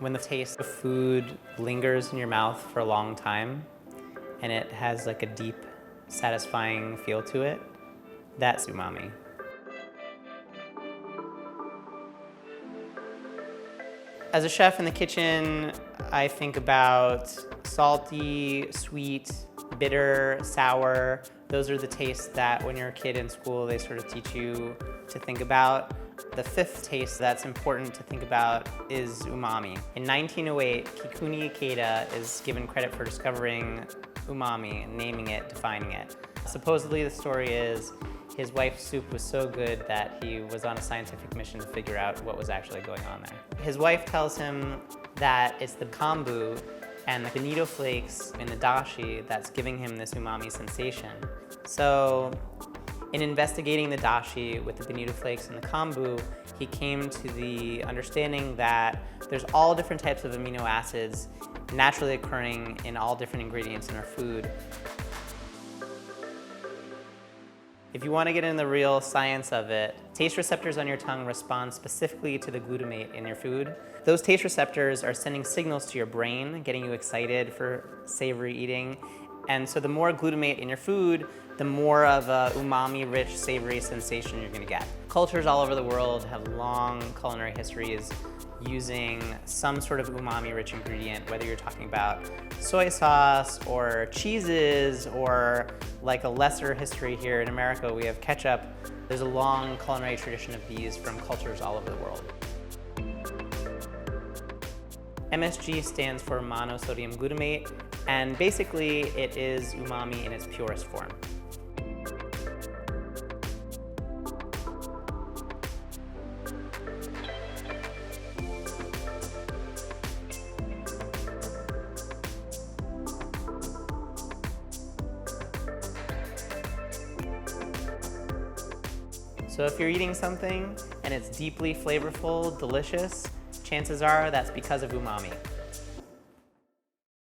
When the taste of food lingers in your mouth for a long time and it has like a deep, satisfying feel to it, that's umami. As a chef in the kitchen, I think about salty, sweet, bitter, sour. Those are the tastes that when you're a kid in school, they sort of teach you to think about. The fifth taste that's important to think about is umami. In 1908, Kikuni Ikeda is given credit for discovering umami, naming it, defining it. Supposedly the story is his wife's soup was so good that he was on a scientific mission to figure out what was actually going on there. His wife tells him that it's the kombu and the bonito flakes in the dashi that's giving him this umami sensation. So in investigating the dashi with the bonito flakes and the kombu, he came to the understanding that there's all different types of amino acids naturally occurring in all different ingredients in our food. If you want to get into the real science of it, taste receptors on your tongue respond specifically to the glutamate in your food. Those taste receptors are sending signals to your brain, getting you excited for savory eating. And so the more glutamate in your food, the more of a umami-rich, savory sensation you're going to get. Cultures all over the world have long culinary histories using some sort of umami-rich ingredient, whether you're talking about soy sauce or cheeses or like a lesser history here in America, we have ketchup. There's a long culinary tradition of these from cultures all over the world. MSG stands for monosodium glutamate, and basically it is umami in its purest form. So if you're eating something and it's deeply flavorful, delicious, chances are that's because of umami.